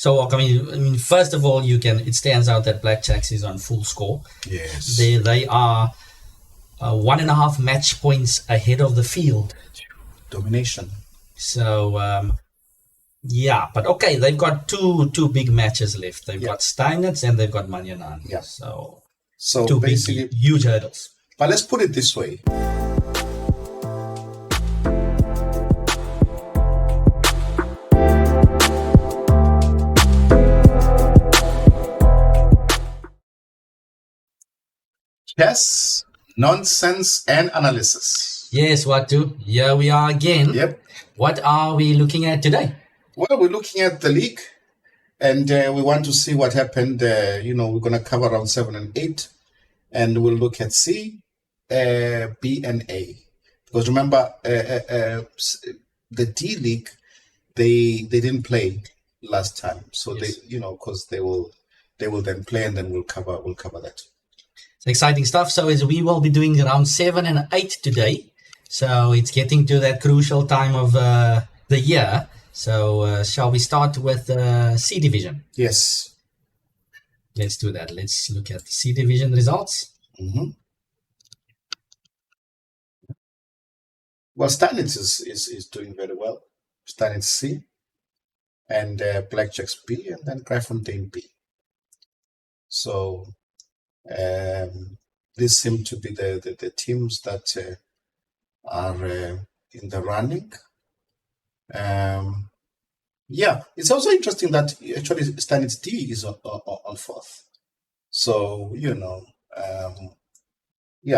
So I mean, first of all, it stands out that Blackjacks is on full score. Yes. They are 1.5 match points ahead of the field. Domination. So yeah, but okay, they've got two big matches left. They've got Steinitz and they've got Manjanan. Yeah. So So basically, big, huge hurdles. But let's put it this way. Yes, nonsense and analysis. Yes, Watu. Here we are again. Yep. What are we looking at today? Well, we're looking at the league, and we want to see what happened. We're going to cover round 7 and 8, and we'll look at C, B, and A. Because remember, the D League, they didn't play last time, so yes. Because they will then play, and then we'll cover that. It's exciting stuff. So as we will be doing round 7 and 8 today, so it's getting to that crucial time of the year. So shall we start with C division? Yes. Let's do that. Let's look at the C division results. Mm-hmm. Well, Steinitz is doing very well. Steinitz C, and Blackjacks B, and then Gryfontein B. So these seem to be the teams that are in the running. It's also interesting that actually Steinitz D is on 4th. So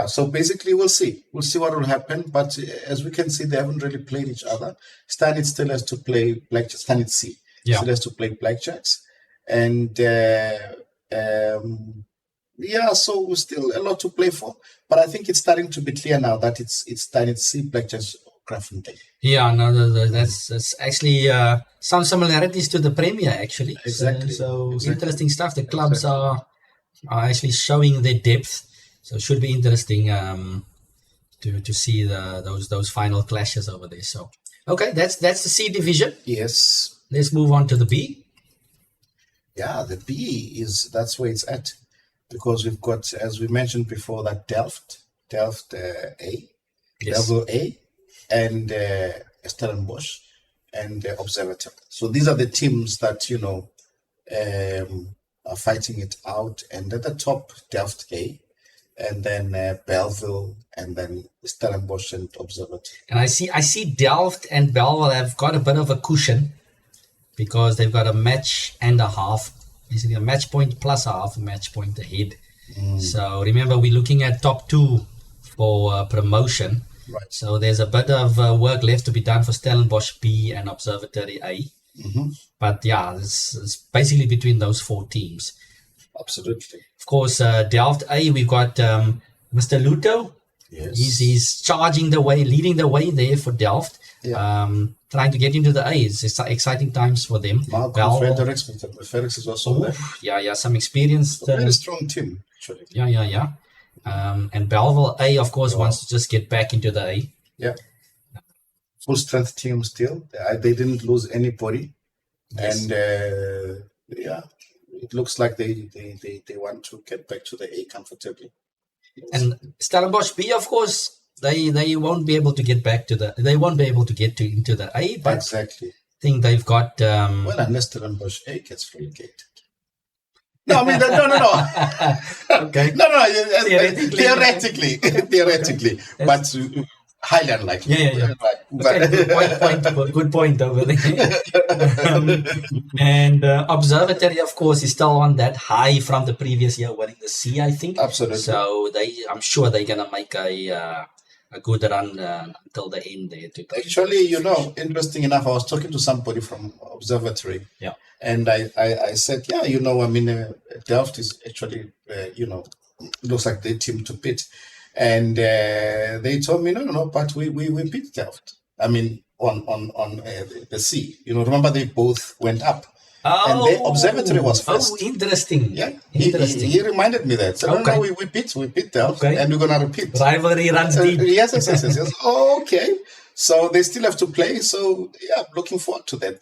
so basically we'll see what will happen. But as we can see, they haven't really played each other. Steinitz still has to play Blackjacks. Steinitz C still has to play Blackjacks, and so still a lot to play for. But I think it's starting to be clear now that it's Steinitz C, Blackjacks, Gryfontein. Yeah, no, that's actually some similarities to the Premier actually. Exactly. So interesting stuff. The clubs are actually showing their depth. So it should be interesting to see those final clashes over there. So okay, that's the C division. Yes. Let's move on to the B. Yeah, the B that's where it's at, because we've got, as we mentioned before, that Delft A, Delft A, and Stellenbosch and Observatory. So these are the teams that are fighting it out, and at the top Delft A, and then Belleville, and then Stellenbosch and Observatory. And I see Delft and Belleville have got a bit of a cushion because they've got a match and a half, basically a match point plus a half a match point ahead. So remember, we're looking at top 2 for promotion. Right. So there's a bit of work left to be done for Stellenbosch B and Observatory A. Mm-hmm. But yeah, it's basically between those 4 teams. Absolutely. Of course, Delft A, we've got Mr. Luto. Yes. He's charging the way, leading the way there for Delft. Yeah. Trying to get into the A. It's exciting times for them. Malcolm Fredericks is also there. Yeah, some experience. A very strong team, actually. Yeah. And Belleville A, of course, wants to just get back into the A. Yeah. Full strength team still. They didn't lose anybody. Yes. And it looks like they want to get back to the A comfortably. Yes. And Stellenbosch B, of course, they won't be able to get into the A, but exactly. I think they've got well, unless Stellenbosch A gets relegated. No, I mean, no. Okay. No. Theoretically, but highly unlikely. Yeah. Okay, good point over there. And Observatory, of course, is still on that high from the previous year, winning the C, I think. Absolutely. So I'm sure they're gonna make a good run until the end there. Actually, interesting enough, I was talking to somebody from Observatory. Yeah. And I said, Delft is actually, looks like the team to beat. And they told me, no, but we beat Delft. I mean, on the C. Remember they both went up. And their observatory was first. Oh, interesting. Yeah, Interesting. he reminded me that. So Okay. no, we beat Delft, and we're gonna repeat. Rivalry runs deep. Yes. Oh, okay. So they still have to play. So yeah, looking forward to that.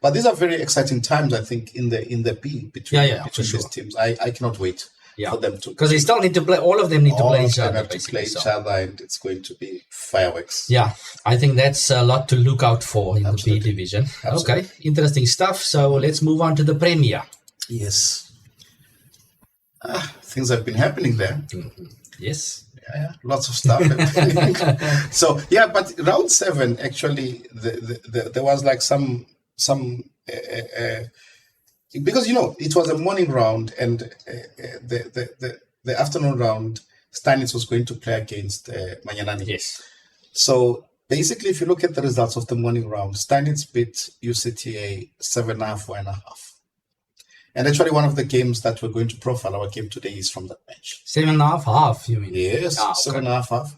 But these are very exciting times, I think, in the B between these teams. I cannot wait for them to, because they still need to play. All of them need to play each other. And it's going to be fireworks. Yeah, I think that's a lot to look out for in the B division. Absolutely. Okay, interesting stuff. So let's move on to the Premier. Yes, things have been happening there. Mm-hmm. Yes. Yeah, lots of stuff happening. So yeah, but round 7 actually, there was like some because it was a morning round, and the afternoon round, Steinitz was going to play against Manyanani. Yes. So basically, if you look at the results of the morning round, Steinitz beat UCTA 7.5, 1.5. And actually, one of the games that we're going to profile, our game today, is from that match. 7.5 half, you mean? Yes, 7.5 half.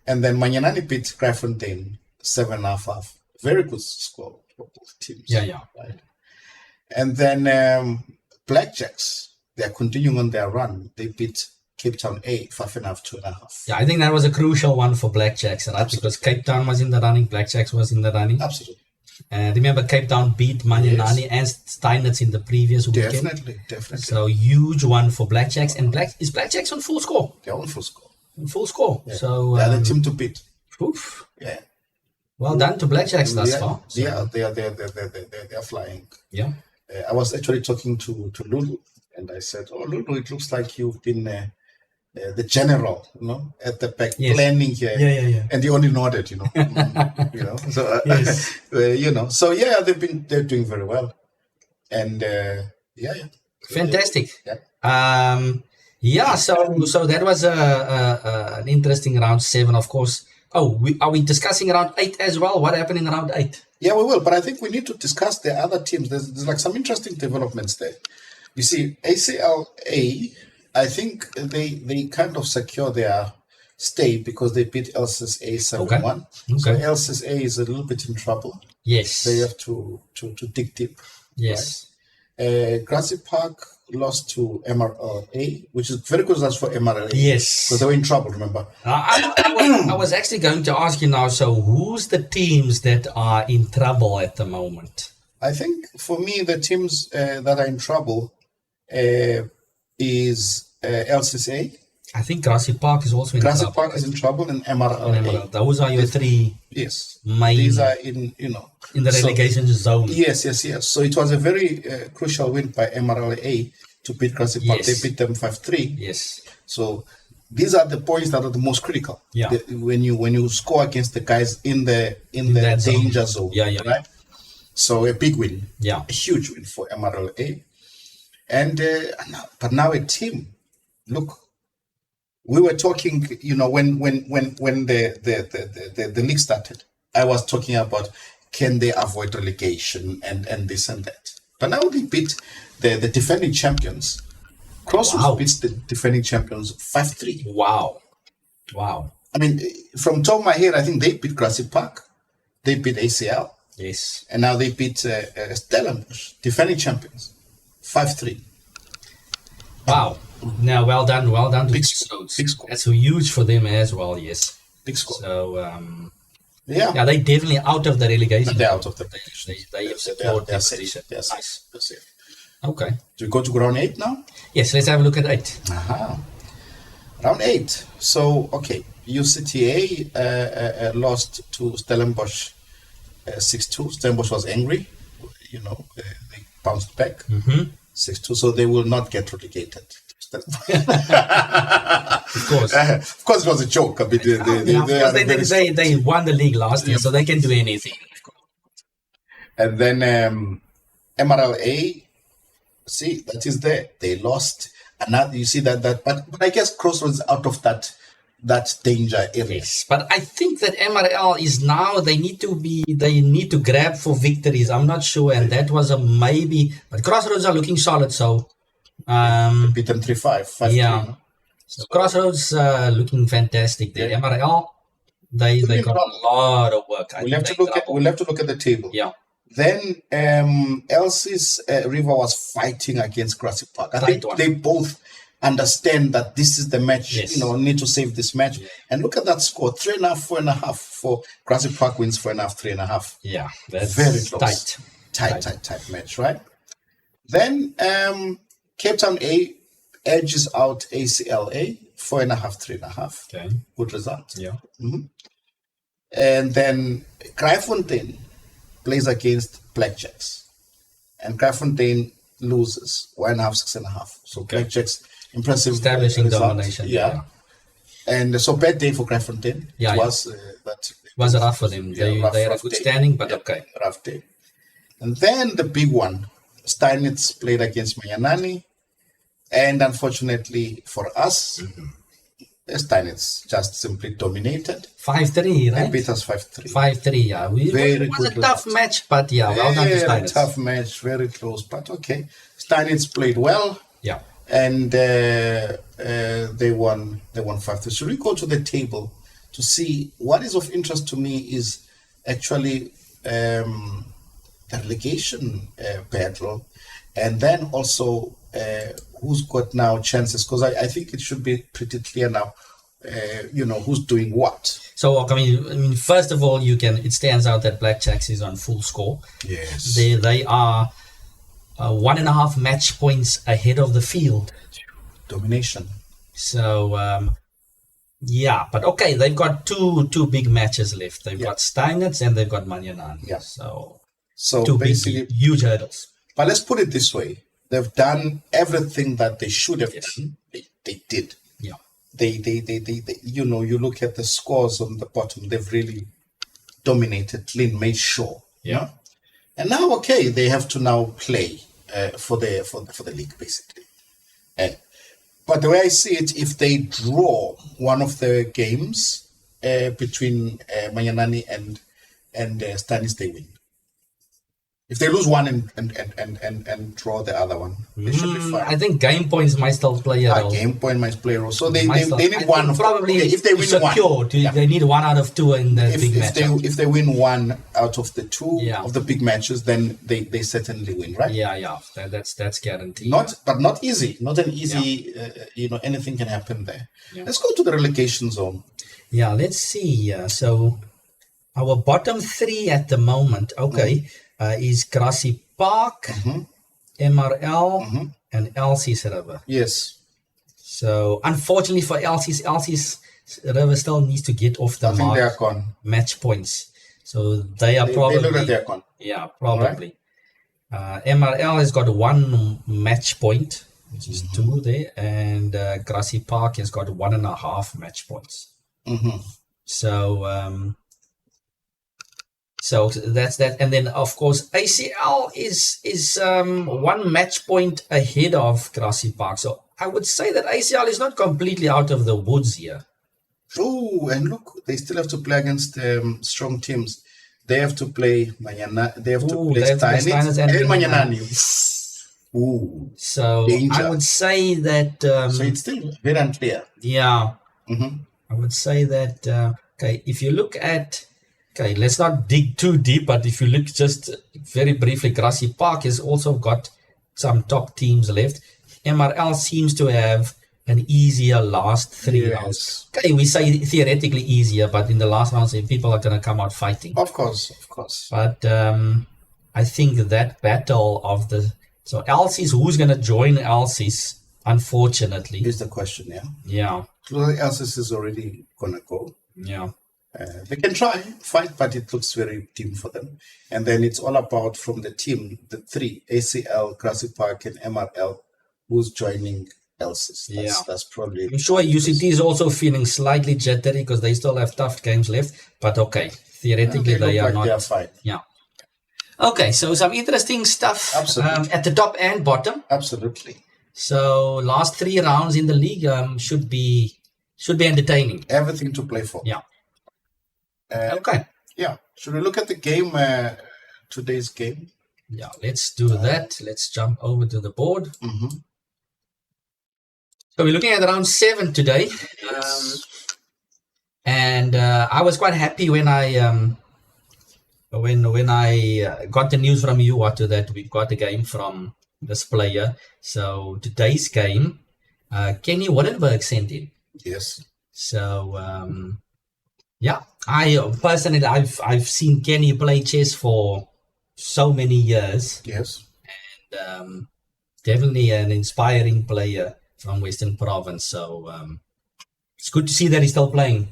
And then Manyanani beat Kraaifontein 7.5 half. Very good score for both teams. Yeah. Right. And then Blackjacks, they're continuing on their run. They beat Cape Town A 5.5, 2.5. Yeah, I think that was a crucial one for Blackjacks, right? Absolutely. Because Cape Town was in the running, Blackjacks was in the running. Absolutely. Remember, Cape Town beat Manyanani and Steinitz in the previous weekend. Definitely. So huge one for Blackjacks. And is Blackjacks on full score? They're on full score. Full score. Yeah. So they're the team to beat. Oof. Yeah. Well done to Blackjacks thus far. So. Yeah, they're flying. Yeah. I was actually talking to Lulu, and I said, "Oh, Lulu, it looks like you've been the general, at the back planning here." Yeah. And he only nodded, So yes. So yeah, they're doing very well, and fantastic. Yeah. So that was an interesting round 7, of course. Oh, are we discussing round 8 as well? What happened in round 8? Yeah, we will, but I think we need to discuss the other teams. There's like some interesting developments there. You see, ACLA, I think they kind of secure their stay because they beat LCSA 7-1. Okay. So LCSA is a little bit in trouble. Yes. They have to dig deep. Yes. Right? Grassy Park lost to MRLA, which is very good results for MRLA. Yes. Because they were in trouble, remember? I was actually going to ask you now, so who's the teams that are in trouble at the moment? I think for me, the teams that are in trouble is LCSA. I think Grassy Park is also in trouble. Grassy Park is in trouble, and MRLA. Those are your three. Yes. Main. These are in the relegation zone. Yes. So it was a very crucial win by MRLA to beat Grassy Park. They beat them 5-3. Yes. So these are the points that are the most critical. Yeah. When you score against the guys in the danger zone. Yeah. Right. So a big win. Yeah. A huge win for MRLA. And but now a team. Look, we were talking. When the league started, I was talking about can they avoid relegation and this and that. But now they beat the defending champions. Crossroads beats the defending champions 5-3. Wow. I mean, from top of my head, I think they beat Grassy Park. They beat ACL. Yes. And now they beat Stellenbosch, defending champions, 5-3. Wow. Now, well done to big Crossroads. Big score. That's huge for them as well, yes. Big score. So, yeah, they're definitely out of the relegation. They're out of the relegation. They have secured their position. Nice. They're safe. Okay. Do we go to round 8 now? Yes, let's have a look at 8. Round 8. So, okay, UCTA lost to Stellenbosch 6-2. Stellenbosch was angry. They bounced back 6-2, so they will not get relegated. Of course. Of course, it was a joke. I mean, they won the league last year, so they can do anything. And then MRLA, see, that is there. They lost. And now you see that but I guess Crossroads out of that danger area. Yes, but I think that MRL is now they need to grab for victories. I'm not sure, and that was a maybe. But Crossroads are looking solid, so they beat them 3-5, 5-3. Yeah. So Crossroads looking fantastic there. MRL, they got a lot of work. We'll have to look at the table. Yeah. Then Elsie's River was fighting against Grassy Park. I think they both understand that this is the match, need to save this match. Yeah. And look at that score, 3.5, 4.5 for Grassy Park wins 4.5, 3.5. Yeah, that's very close. Tight match, right? Then Cape Town A edges out ACLA, 4.5, 3.5. Okay. Good result. Yeah. Mm-hmm. And then Kraaifontein plays against Blackjacks. And Kraaifontein loses 1.5, 6.5. So Blackjacks, impressive. Establishing result. domination. Yeah. And so bad day for Kraaifontein. Yeah. That was rough for them. They had a good standing, but okay. Rough day. And then the big one, Steinitz played against Manyanani. And unfortunately for us, Steinitz just simply dominated. 5-3, right? And beat us 5-3. 5-3, yeah. It was a tough match, but well done to Steinitz. Tough match, very close, but okay. Steinitz played well. Yeah. And they won 5-3. Should we go to the table to see what is of interest to me is actually the relegation battle, and then also who's got now chances, because I think it should be pretty clear now, who's doing what. So I mean, first of all, it stands out that Blackjacks is on full score. Yes, they are 1.5 match points ahead of the field. Domination. So but okay, they've got two big matches left. They've got Steinitz and they've got Manyanani. Yeah. So two basically big, huge hurdles. But let's put it this way: they've done everything that they should have done. They did. Yeah. They you look at the scores on the bottom. They've really dominated, clean, made sure. Yeah. And now, okay, they have to now play for the league, basically. But the way I see it, if they draw one of the games between Manyanani and Steinitz, they win. If they lose one and draw the other one, they should be fine. I think game points might still play a role. Game point might play a role. So they need one. Probably if they win secured, one. They need 1 out of 2 in the big match. If they win 1 out of the 2 of the big matches, then they certainly win, right? Yeah. That's guaranteed. But not easy. Not an easy. Anything can happen there. Yeah. Let's go to the relegation zone. Yeah, let's see. So our bottom 3 at the moment. Okay. Is Grassy Park, MRL, and Elsie's River. Yes. So, unfortunately for Elsie's River still needs to get off the mark. They are gone. Match points. So, they probably... They look like they're gone. Yeah, probably. Right. MRL has got 1 match point, which is 2 there, and Grassy Park has got 1.5 match points. So that's that, and then of course ACL is 1 match point ahead of Grassy Park. So I would say that ACL is not completely out of the woods here. Oh, and look, they still have to play against strong teams. They have to play Manyanani. They have to play Steinitz and Manyanani. Ooh, so danger. I would say that. So it's still very unclear. Yeah, I would say that. Okay, if you look at. Okay, let's not dig too deep, but if you look just very briefly, Grassy Park has also got some top teams left. MRL seems to have an easier last 3 rounds. Okay, we say theoretically easier, but in the last rounds, people are going to come out fighting. Of course. But I think that battle of the... So Elsie's, who's going to join Elsie's, unfortunately? Is the question, Yeah. Elsie's is already going to go. Yeah. They can fight, but it looks very dim for them. And then it's all about from the team, the 3, ACL, Grassy Park, and MRL, who's joining Elsie's. That's probably... I'm sure UCT is also feeling slightly jittery because they still have tough games left. But okay, theoretically they are not... They are fine. Yeah. Okay, so some interesting stuff at the top and bottom. Absolutely. So last 3 rounds in the league should be entertaining. Everything to play for. Yeah. Okay. Yeah. Should we look at the game, today's game? Yeah, let's do that. Let's jump over to the board. So we're looking at round 7 today. And I was quite happy when I when I got the news from you, Watu, that we've got a game from this player. So today's game, Kenny Wallenberg sent in. Yes. So yeah, I personally I've seen Kenny play chess for so many years. Yes. And definitely an inspiring player from Western Province. So it's good to see that he's still playing.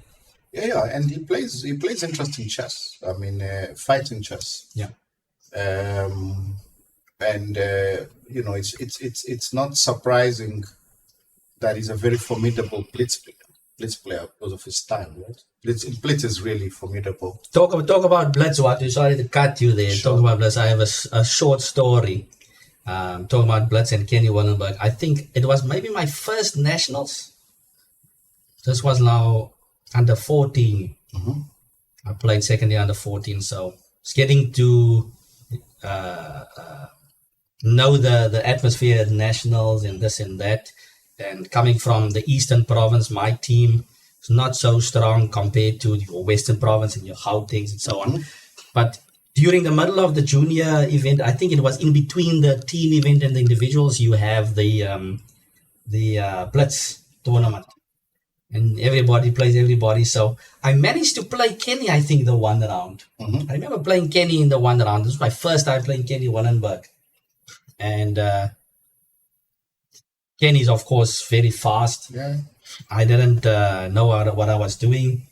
Yeah, and he plays interesting chess. I mean, fighting chess. Yeah. And you know, it's not surprising that he's a very formidable blitz player because of his style, right? Blitz is really formidable. Talk about Blitz, Watu. Sorry to cut you there. Sure. Talk about Blitz. I have a short story. Talking about Blitz and Kenny Wallenberg. I think it was maybe my first nationals. This was now under 14. Mm-hmm. I played second year under 14, so it's getting to know the atmosphere at nationals and this and that. And coming from the Eastern Province, my team is not so strong compared to your Western Province and your Gautengs and so on. Mm-hmm. But during the middle of the junior event, I think it was in between the team event and the individuals, you have the Blitz tournament. And everybody plays everybody. So I managed to play Kenny, I think, the one round. Mm-hmm. I remember playing Kenny in the one round. This was my first time playing Kenny Wallenberg. And Kenny's, of course, very fast. Yeah. I didn't know what I was doing.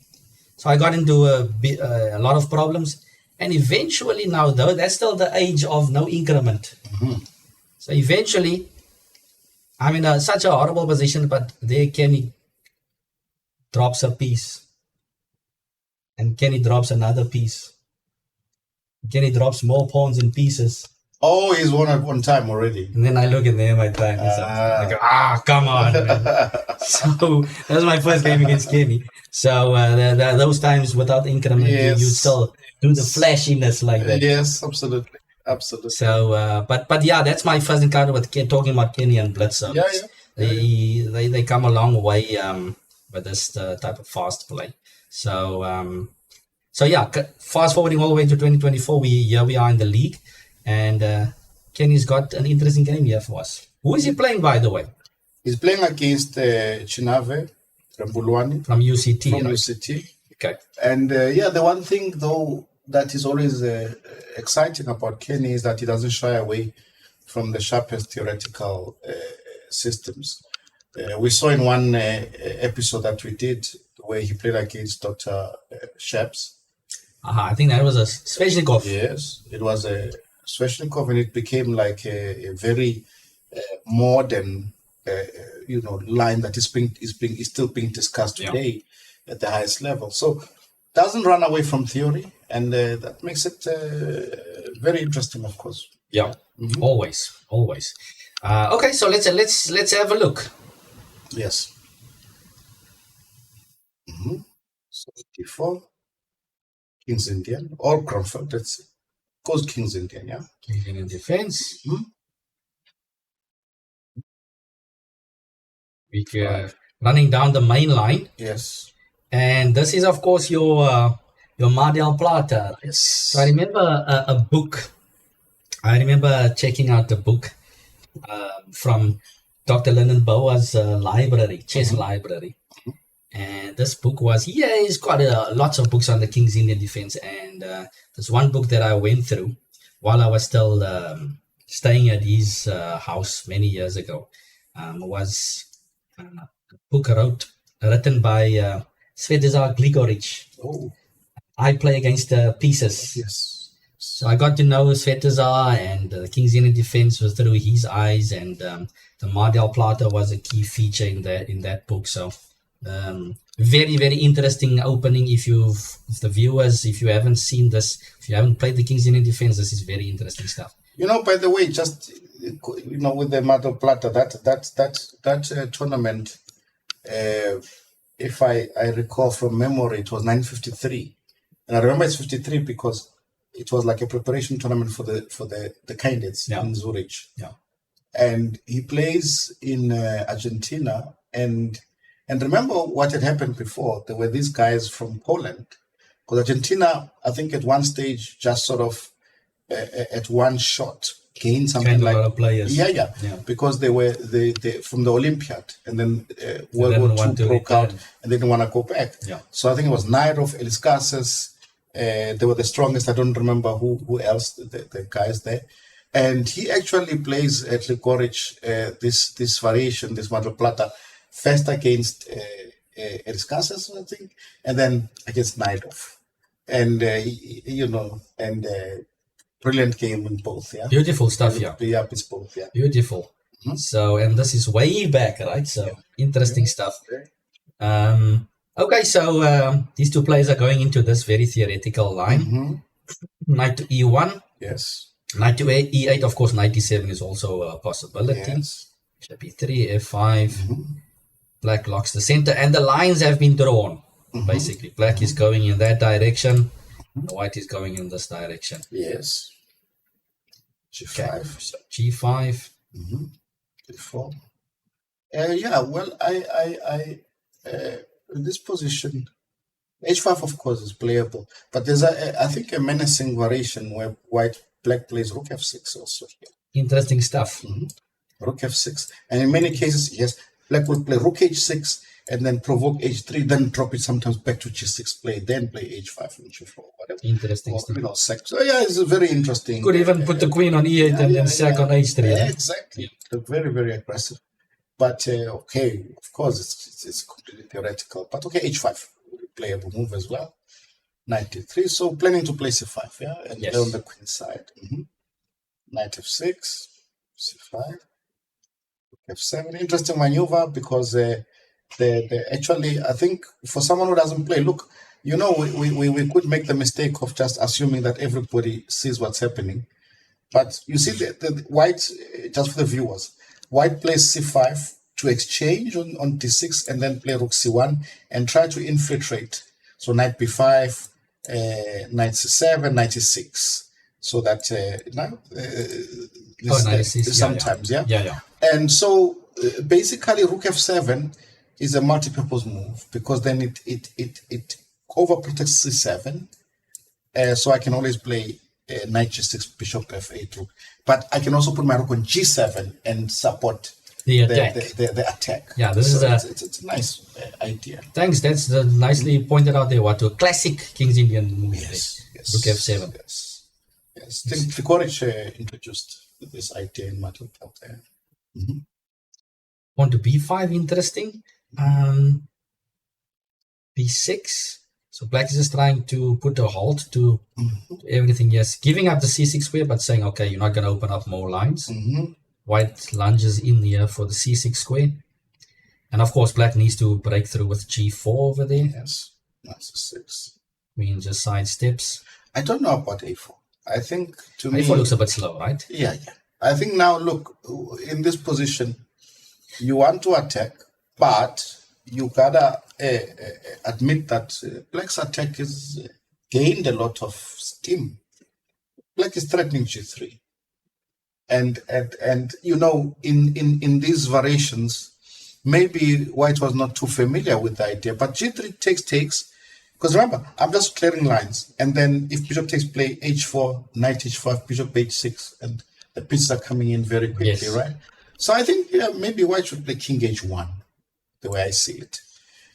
So I got into a lot of problems. And eventually now, though, that's still the age of no increment. Mm-hmm. So eventually, I'm in such a horrible position, but there Kenny drops a piece. And Kenny drops another piece. Kenny drops more pawns and pieces. Oh, he's won at one time already. And then I look at them, I time. I go, come on, man. So that was my first game against Kenny. So those times without increment, Yes. you still do the flashiness like that. Yes, absolutely. Absolutely. So, but yeah, that's my first encounter with talking about Kenny and Blitz. So they come a long way with this type of fast play. So, yeah, fast forwarding all the way to 2024, we are in the league. And Kenny's got an interesting game here for us. Who is he playing, by the way? He's playing against Chinave Rambulwani from UCT. From right? UCT. Okay. And the one thing, though, that is always exciting about Kenny is that he doesn't shy away from the sharpest theoretical systems. We saw in one episode that we did where he played against Dr. Sheps. I think that was a Sveshnikov. Yes, it was a Sveshnikov, and it became like a very modern, line that is still being discussed today at the highest level. So doesn't run away from theory, and that makes it very interesting, of course. Yeah, mm-hmm. always. Okay, so let's have a look. Yes. Mm-hmm. So D4, King's Indian, or Cromford. Let's see. Goes King's Indian, yeah. King's Indian defense. Mm-hmm. We're running down the main line. Yes. And this is, of course, your Mar del Plata. Yes. So I remember a book. I remember checking out the book from Dr. Lyndon Boa's library, chess library. And this book was, he's got lots of books on the King's Indian defense. And there's one book that I went through while I was still staying at his house many years ago. Was a book written by Svetozar Gligorich. Oh. I play against pieces. Yes. So I got to know Svetozar, and the King's Indian defense was through his eyes, and the Mar del Plata was a key feature in that book. So very, very interesting opening. If the viewers, if you haven't seen this, if you haven't played the King's Indian defense, this is very interesting stuff. By the way, just with the Mar del Plata, that tournament, if I recall from memory, it was 1953, and I remember it's 53 because it was like a preparation tournament for the candidates in Zurich. Yeah, and he plays in Argentina, and remember what had happened before. There were these guys from Poland Because Argentina, I think at one stage, just sort of at one shot, gained something Gained a like lot of players. Yeah. Because they were they from the Olympiad, and then World War II broke out, and they didn't want to go back. Yeah. So I think it was Nairov, Eliskases. They were the strongest. I don't remember who else, the guys there. And he actually plays at Ligoric this variation, this Mar del Plata, first against Eliskases, I think, and then against Nairov. And, brilliant game in both, yeah. Beautiful stuff, yeah. Yeah, it's both, yeah. Beautiful. Mm-hmm. So, and this is way back, right? So, interesting stuff. Okay, so these two players are going into this very theoretical line. Mm-hmm. Knight to E1. Yes. Knight to E8, of course, knight E7 is also a possibility. Yes. Bishop E3, F5. Black locks the center, and the lines have been drawn. Basically, black is going in that direction. White is going in this direction. Yes. G5. Okay. So G5. G4. Yeah, well, I in this position, H5 of course is playable, but there's I think a menacing variation where black plays Rook F6 also here. Interesting stuff. Rook F6, and in many cases, yes, black will play Rook H6 and then provoke H3, then drop it sometimes back to G6 play, then play H5 and G4, whatever. Interesting stuff. So yeah, it's very interesting. Could even put the queen on E8 and then sack on H3. Yeah, exactly. Very, very aggressive. But okay, of course, it's completely theoretical. But okay, H5, playable move as well. Knight D3, so planning to play C5, yeah, and play on the queen side. Knight F6, C5, F7. Interesting maneuver because actually, I think for someone who doesn't play, look, you know, we could make the mistake of just assuming that everybody sees what's happening. But you see, the white, just for the viewers, white plays C5 to exchange on D6 and then play Rook C1 and try to infiltrate. So Knight B5, Knight C7, Knight E6. So that now sometimes, yeah. And so basically Rook F7 is a multi-purpose move because then it overprotects C7. So I can always play Knight G6, Bishop F8 Rook. But I can also put my Rook on G7 and support the attack. The attack. Yeah, this is it's a nice idea. Thanks, that's nicely pointed out there. Watu, classic King's Indian move. Yes. Rook F7. Yes. I think Ligoric introduced this idea in Watu. On to B5, interesting. B6. So black is just trying to put a halt to everything. Yes, giving up the C6 square, but saying, okay, you're not going to open up more lines. White lunges in here for the C6 square. And of course, black needs to break through with G4 over there. Yes, that's a 6. Queen just sidesteps. I don't know about A4. I think to me... A4 looks a bit slow, right? Yeah. I think now, look, in this position, you want to attack, but you gotta admit that black's attack is gained a lot of steam. Black is threatening G3, and you know, in these variations, maybe white was not too familiar with the idea, but G3 takes. Because remember, I'm just clearing lines, and then if bishop takes play H4, knight H5, bishop H6, and the pieces are coming in very quickly, right? So I think maybe white should play King H1, the way I see it,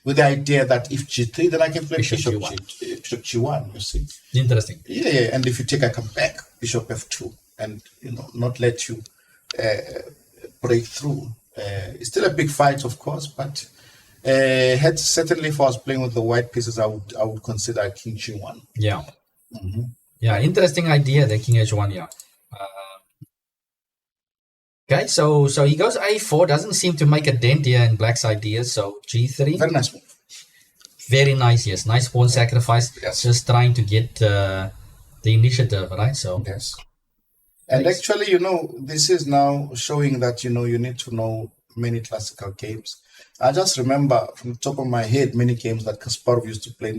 with the idea that if G3, then I can play Bishop G1. You see, interesting. Yeah, and if you take, I come back Bishop F2, and not let you break through. It's still a big fight, of course, but certainly if I was playing with the white pieces, I would consider King G1. Yeah, yeah, interesting idea, the King H1. Yeah. Okay, so he goes A4, doesn't seem to make a dent here in black's ideas, so G3. Very nice move. Very nice, yes. Nice pawn sacrifice. Yes. Just trying to get the initiative, right? So yes. And actually, this is now showing that, you need to know many classical games. I just remember from the top of my head many games that Kasparov used to play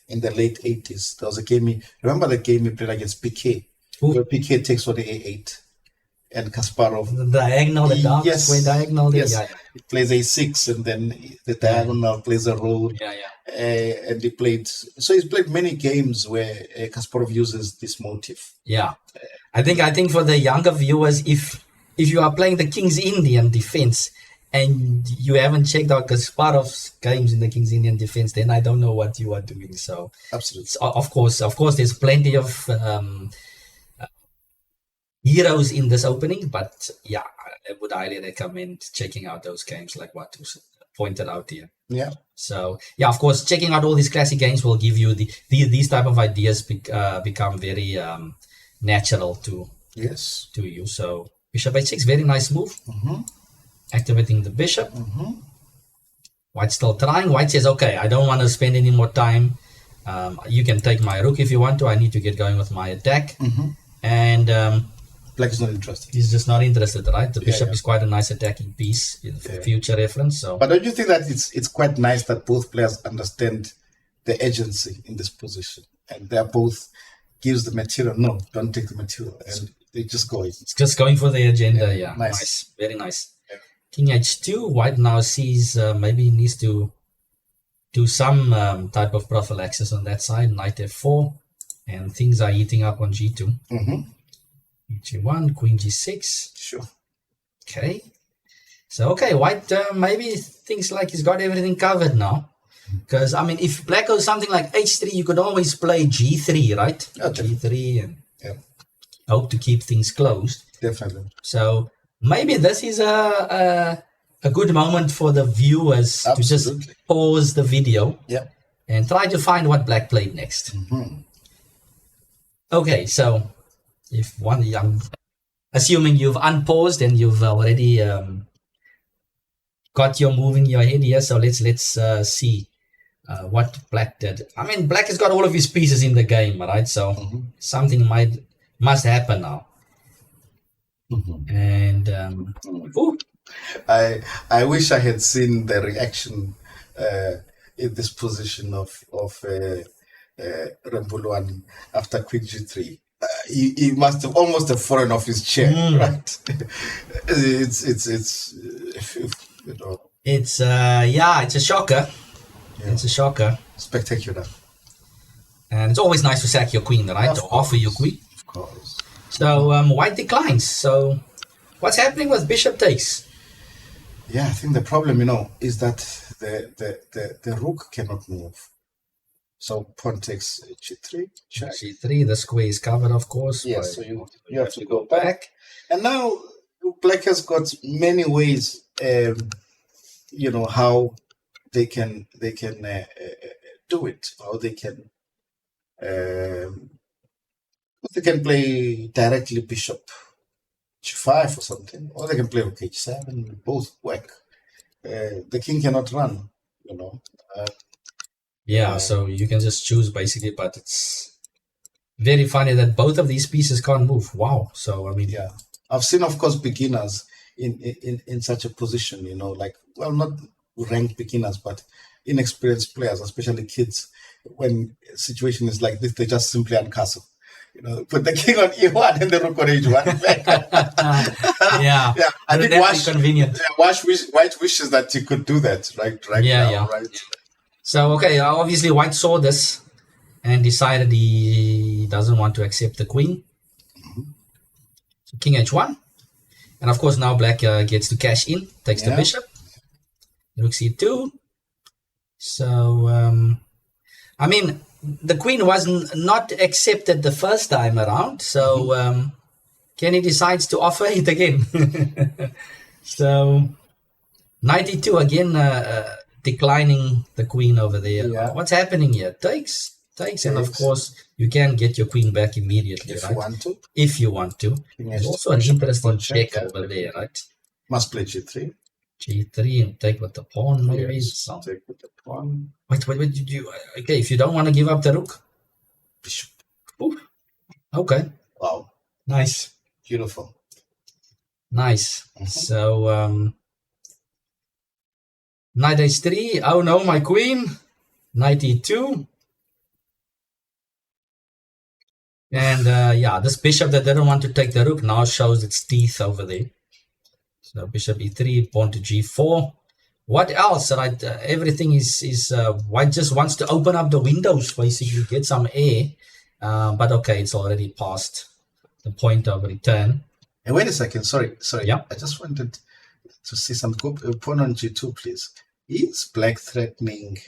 in the late 80s. There was a game, remember the game he played against PK? Where PK takes for the A8. and Kasparov. The diagonal, the dark square diagonal there. Yes. Yeah, He plays a6, and then the diagonal plays a road. yeah, yeah. And he's played many games where Kasparov uses this motif. Yeah. I think for the younger viewers, if you are playing the King's Indian defense and you haven't checked out Kasparov's games in the King's Indian defense, then I don't know what you are doing. So absolutely, of course, there's plenty of heroes in this opening, but yeah, I would highly recommend checking out those games like Watu pointed out here. Yeah. So yeah, of course, checking out all these classic games will give you these type of ideas become very natural to you. So bishop h6, very nice move. Activating the bishop. White still trying. White says, okay, I don't want to spend any more time. You can take my rook if you want to. I need to get going with my attack. And Black is not interested. He's just not interested, right? The bishop is quite a nice attacking piece for future reference. So, but don't you think that it's quite nice that both players understand the agency in this position, and they're both gives the material? No, don't take the material, and they just go. It's just going for the agenda. Yeah, nice. Very nice. Yeah. King h2. White now sees maybe he needs to do some type of prophylaxis on that side. Knight f4, and things are heating up on g2. G1, Queen G6. Sure. Okay. So, White maybe thinks like he's got everything covered now. Because, I mean, if Black goes something like H3, you could always play G3, right? G3 and hope to keep things closed. Definitely. So, maybe this is a good moment for the viewers to just pause the video and try to find what Black played next. Okay, so if I'm assuming you've unpaused and you've already got your move in your head here, so let's see what Black did. I mean, Black has got all of his pieces in the game, right? So something must happen now. And I wish I had seen the reaction in this position of Rembulwani after Queen G3. He must have almost have fallen off his chair, right? It's you know. It's it's a shocker. Yeah. It's a shocker. Spectacular. And it's always nice to sack your queen, right? Or offer your queen. Of course. So White declines. So what's happening with bishop takes? Yeah, I think the problem, is that the rook cannot move. So pawn takes G3, check. G3, the square is covered, of course. Yes, so you have to go back. And now Black has got many ways, how they can do it. How they can play directly bishop G5 or something, or they can play rook H7. Both work. The king cannot run, so you can just choose basically, but it's very funny that both of these pieces can't move. Wow. So I mean, I've seen, of course, beginners in such a position, not ranked beginners, but inexperienced players, especially kids. When a situation is like this, they just simply uncastle. Put the king on E1 and the rook on H1. I think that's convenient. White wishes that you could do that right now. So, obviously White saw this and decided he doesn't want to accept the queen. So King H1. And of course now Black gets to cash in, takes the bishop. Rook C2. So, I mean, the queen was not accepted the first time around. So Kenny decides to offer it again. So, Knight E2 again, declining the queen over there. What's happening here? Takes, and of course you can get your queen back immediately, if right? you want to. If you want to. There's also an interesting check over there, right? Must play G3. G3 and take with the pawn, maybe. Take with the pawn. Wait, did you? Okay, if you don't want to give up the rook. Bishop. Ooh. Okay. Wow. Nice. Beautiful. Nice. So, Knight H3. Oh no, my queen. Knight E2. And yeah, this bishop that didn't want to take the rook now shows its teeth over there. So bishop e3, pawn to g4. What else? Right? Everything is white just wants to open up the windows, basically get some air. But okay, it's already past the point of return. And wait a second, sorry. Yeah. I just wanted to see some pawn on g2, please. Is black threatening?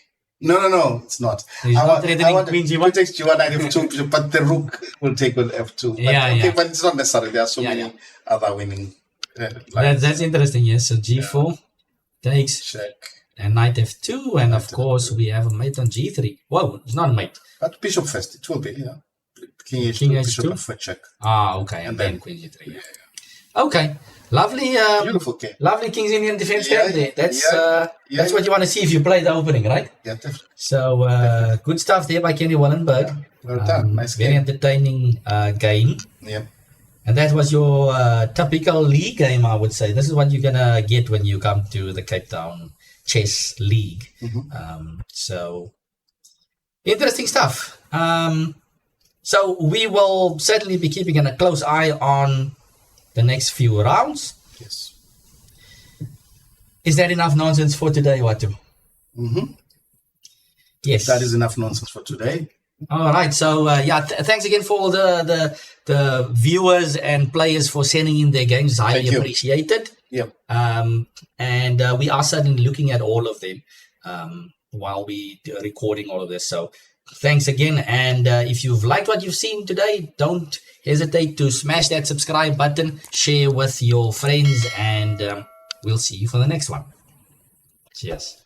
No, it's not. He's not threatening queen g1 takes g1 knight f2, but the rook will take with f2. But, but it's not necessary. There are so many other winning. That's interesting. Yes. So g4 takes check and knight f2, and of course we have a mate on g3. Whoa, it's not a mate. But bishop first. It will be king h2, bishop f4 check. Okay, and then queen g3. Yeah. Okay. Lovely, beautiful game. Lovely King's Indian defense game there. That's what you want to see if you play the opening, right? Yeah, definitely. So good stuff there by Kenny Wallenberg. Yeah, well done. Nice very game. Entertaining game. Yeah. And that was your typical league game, I would say. This is what you're gonna get when you come to the Cape Town Chess League. So interesting stuff. So we will certainly be keeping a close eye on the next few rounds. Yes. Is that enough nonsense for today, Watu? Yes. That is enough nonsense for today. All right. So, thanks again for all the viewers and players for sending in their games. Highly appreciated. Yeah. And we are certainly looking at all of them while we are recording all of this. So, thanks again. And if you've liked what you've seen today, don't hesitate to smash that subscribe button, share with your friends, and we'll see you for the next one. Cheers.